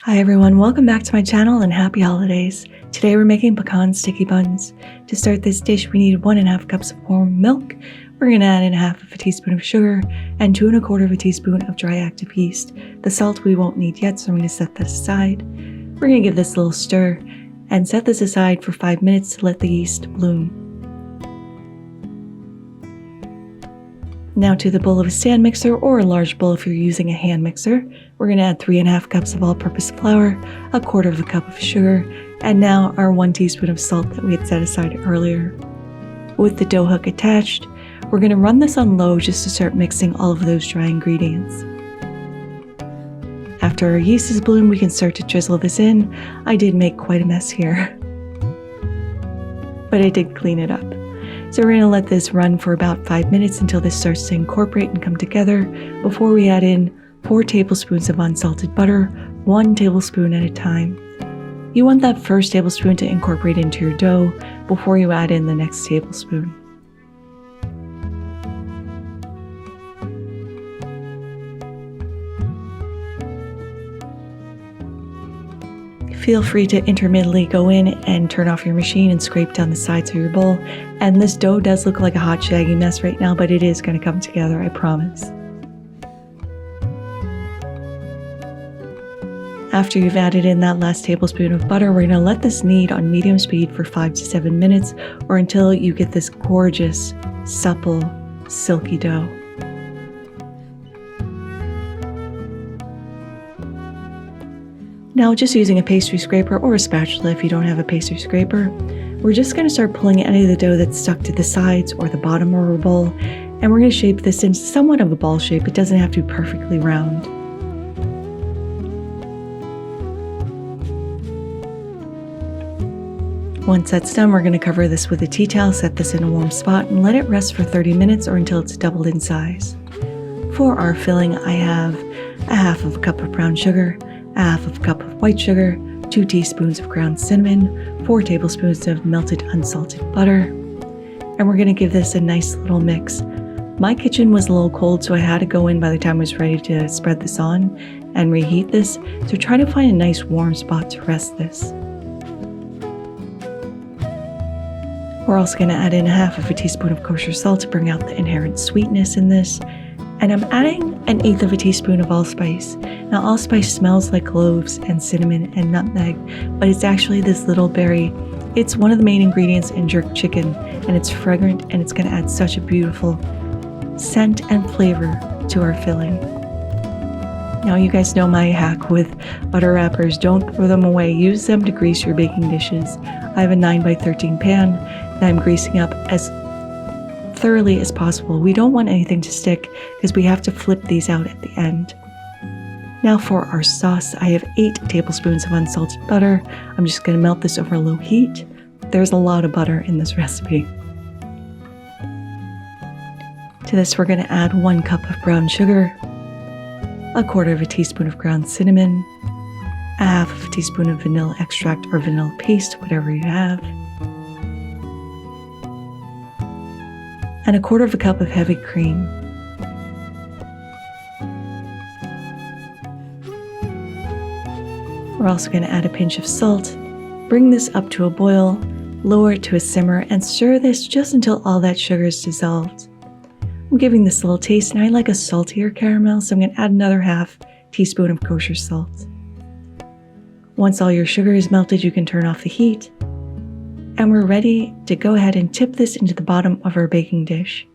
Hi everyone, welcome back to my channel and happy holidays. Today we're making pecan sticky buns. To start this dish we need 1.5 cups of warm milk. We're going to add in 1/2 teaspoon of sugar and 2 1/4 teaspoon of dry active yeast. The salt we won't need yet, so I'm going to set that aside. We're going to give this a little stir and set this aside for 5 minutes to let the yeast bloom. Now to the bowl of a stand mixer or a large bowl if you're using a hand mixer. We're going to add 3.5 cups of all-purpose flour, 1/4 cup of sugar, and now our 1 teaspoon of salt that we had set aside earlier. With the dough hook attached, we're going to run this on low just to start mixing all of those dry ingredients. After our yeast is bloomed, we can start to drizzle this in. I did make quite a mess here, but I did clean it up. So we're going to let this run for about 5 minutes until this starts to incorporate and come together before we add in 4 tablespoons of unsalted butter, 1 tablespoon at a time. You want that first tablespoon to incorporate into your dough before you add in the next tablespoon. Feel free to intermittently go in and turn off your machine and scrape down the sides of your bowl. And this dough does look like a hot shaggy mess right now, but it is going to come together, I promise. After you've added in that last tablespoon of butter, we're going to let this knead on medium speed for 5 to 7 minutes or until you get this gorgeous, supple, silky dough. Now, just using a pastry scraper or a spatula if you don't have a pastry scraper, we're just going to start pulling any of the dough that's stuck to the sides or the bottom of our bowl, and we're going to shape this into somewhat of a ball shape. It doesn't have to be perfectly round. Once that's done, we're going to cover this with a tea towel, set this in a warm spot, and let it rest for 30 minutes or until it's doubled in size. For our filling, I have 1/2 cup of brown sugar, 1/2 cup of white sugar, 2 teaspoons of ground cinnamon, 4 tablespoons of melted unsalted butter, and we're going to give this a nice little mix. My kitchen was a little cold, so I had to go in by the time I was ready to spread this on and reheat this, so try to find a nice warm spot to rest this. We're also going to add in 1/2 teaspoon of kosher salt to bring out the inherent sweetness in this. And I'm adding 1/8 teaspoon of allspice. Now allspice smells like cloves and cinnamon and nutmeg, but it's actually this little berry. It's one of the main ingredients in jerk chicken, and it's fragrant and it's going to add such a beautiful scent and flavor to our filling. Now you guys know my hack with butter wrappers. Don't throw them away. Use them to grease your baking dishes. I have a 9x13 pan that I'm greasing up as thoroughly as possible. We don't want anything to stick because we have to flip these out at the end. Now for our sauce, I have 8 tablespoons of unsalted butter. I'm just going to melt this over low heat. There's a lot of butter in this recipe. To this we're going to add 1 cup of brown sugar, 1/4 teaspoon of ground cinnamon, 1/2 teaspoon of vanilla extract or vanilla paste, whatever you have, and 1/4 cup of heavy cream. We're also going to add a pinch of salt. Bring this up to a boil, lower it to a simmer, and stir this just until all that sugar is dissolved. I'm giving this a little taste, and I like a saltier caramel, so I'm going to add another 1/2 teaspoon of kosher salt. Once all your sugar is melted, you can turn off the heat. And we're ready to go ahead and tip this into the bottom of our baking dish.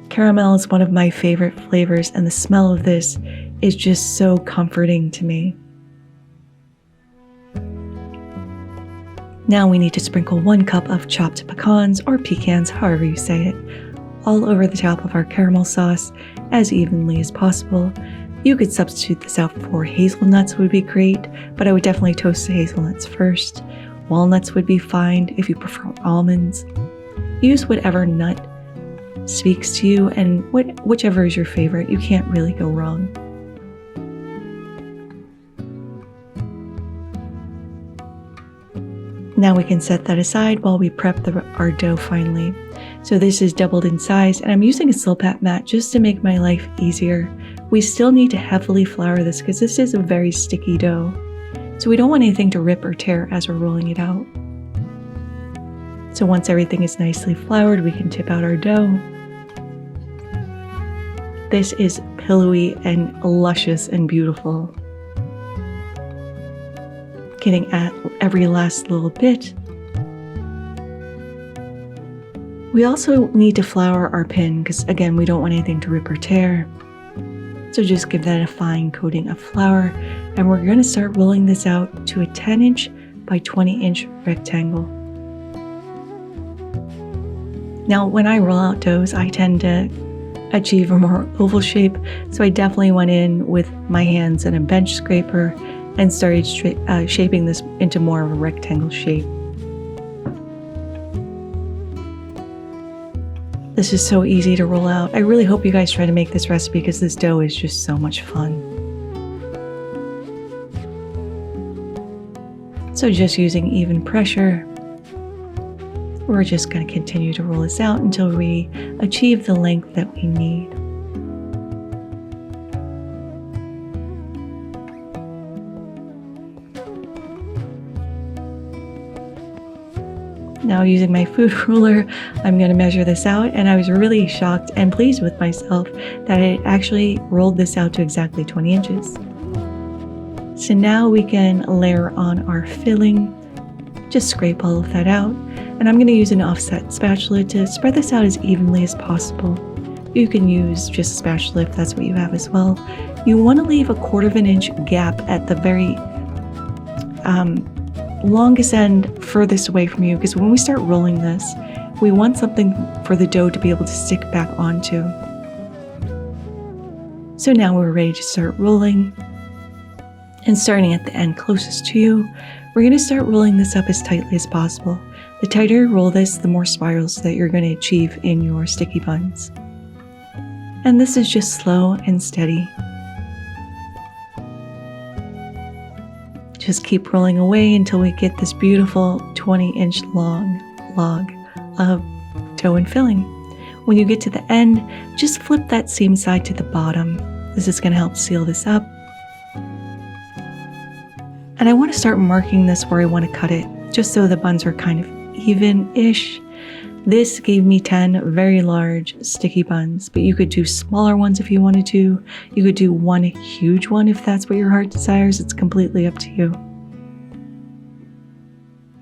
Caramel is one of my favorite flavors, and the smell of this is just so comforting to me. Now we need to sprinkle 1 cup of chopped pecans or pecans, however you say it, all over the top of our caramel sauce as evenly as possible. You could substitute this out for hazelnuts would be great, but I would definitely toast the hazelnuts first. Walnuts would be fine if you prefer almonds. Use whatever nut speaks to you and whichever is your favorite. You can't really go wrong. Now we can set that aside while we prep our dough finally. So this is doubled in size, and I'm using a silpat mat just to make my life easier. We still need to heavily flour this because this is a very sticky dough. So we don't want anything to rip or tear as we're rolling it out. So once everything is nicely floured, we can tip out our dough. This is pillowy and luscious and beautiful. Getting at every last little bit. We also need to flour our pin because, again, we don't want anything to rip or tear. So just give that a fine coating of flour, and we're going to start rolling this out to a 10-inch by 20-inch rectangle. Now, when I roll out doughs, I tend to achieve a more oval shape, so I definitely went in with my hands and a bench scraper and started shaping this into more of a rectangle shape. This is so easy to roll out. I really hope you guys try to make this recipe because this dough is just so much fun. So just using even pressure, we're just going to continue to roll this out until we achieve the length that we need. Now using my food ruler, I'm going to measure this out, and I was really shocked and pleased with myself that I actually rolled this out to exactly 20 inches. So now we can layer on our filling, just scrape all of that out, and I'm going to use an offset spatula to spread this out as evenly as possible. You can use just a spatula if that's what you have as well. You want to leave a 1/4 inch gap at the very longest end furthest away from you, because when we start rolling this, we want something for the dough to be able to stick back onto. So now we're ready to start rolling, and starting at the end closest to you, we're going to start rolling this up as tightly as possible. The tighter you roll this, the more spirals that you're going to achieve in your sticky buns. And this is just slow and steady. Just keep rolling away until we get this beautiful 20-inch long log of dough and filling. When you get to the end, just flip that seam side to the bottom. This is going to help seal this up. And I want to start marking this where I want to cut it, just so the buns are kind of even-ish. This gave me 10 very large sticky buns, but you could do smaller ones if you wanted to. You could do one huge one if that's what your heart desires. It's completely up to you.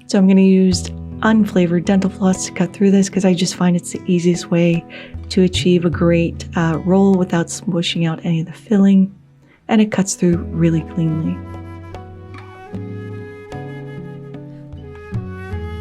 So I'm going to use unflavored dental floss to cut through this because I just find it's the easiest way to achieve a great roll without smushing out any of the filling, and it cuts through really cleanly.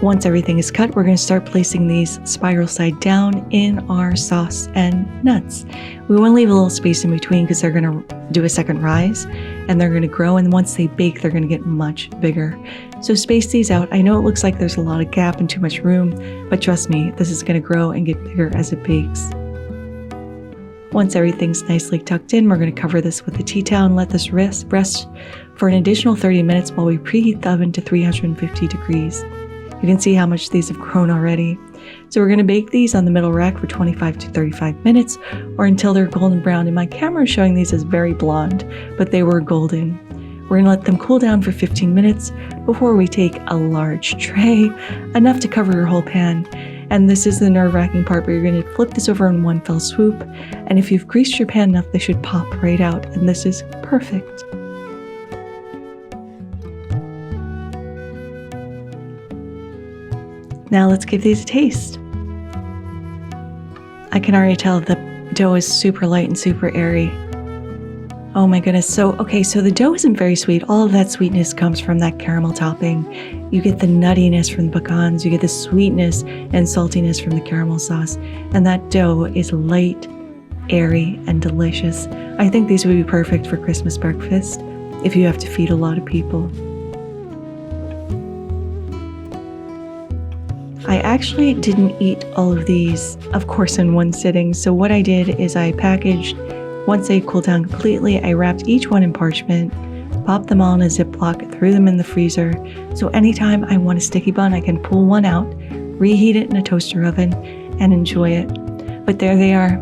Once everything is cut, we're going to start placing these spiral side down in our sauce and nuts. We want to leave a little space in between because they're going to do a second rise and they're going to grow, and once they bake, they're going to get much bigger. So space these out. I know it looks like there's a lot of gap and too much room, but trust me, this is going to grow and get bigger as it bakes. Once everything's nicely tucked in, we're going to cover this with a tea towel and let this rest for an additional 30 minutes while we preheat the oven to 350 degrees. You can see how much these have grown already. So we're going to bake these on the middle rack for 25 to 35 minutes or until they're golden brown. And my camera is showing these as very blonde, but they were golden. We're going to let them cool down for 15 minutes before we take a large tray, enough to cover your whole pan. And this is the nerve-wracking part, but you're going to flip this over in one fell swoop. And if you've greased your pan enough, they should pop right out. And this is perfect. Now let's give these a taste. I can already tell the dough is super light and super airy. Oh my goodness. So the dough isn't very sweet. All of that sweetness comes from that caramel topping. You get the nuttiness from the pecans. You get the sweetness and saltiness from the caramel sauce. And that dough is light, airy, and delicious. I think these would be perfect for Christmas breakfast if you have to feed a lot of people. I actually didn't eat all of these, of course, in one sitting. So what I did is I packaged, once they cooled down completely, I wrapped each one in parchment, popped them all in a Ziploc, threw them in the freezer. So anytime I want a sticky bun, I can pull one out, reheat it in a toaster oven, and enjoy it. But there they are,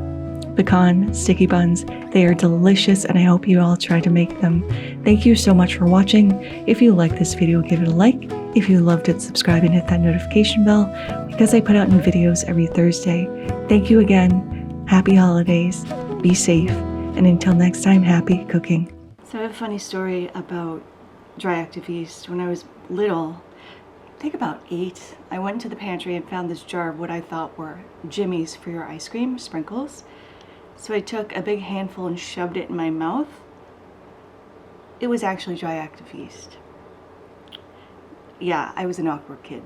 Pecan Sticky Buns. They are delicious and I hope you all try to make them. Thank you so much for watching. If you like this video, give it a like. If you loved it, subscribe and hit that notification bell because I put out new videos every Thursday. Thank you again. Happy holidays. Be safe. And until next time, happy cooking. So I have a funny story about dry active yeast. When I was little, I think about 8, I went into the pantry and found this jar of what I thought were jimmies for your ice cream, sprinkles. So I took a big handful and shoved it in my mouth. It was actually dry active yeast. Yeah, I was an awkward kid.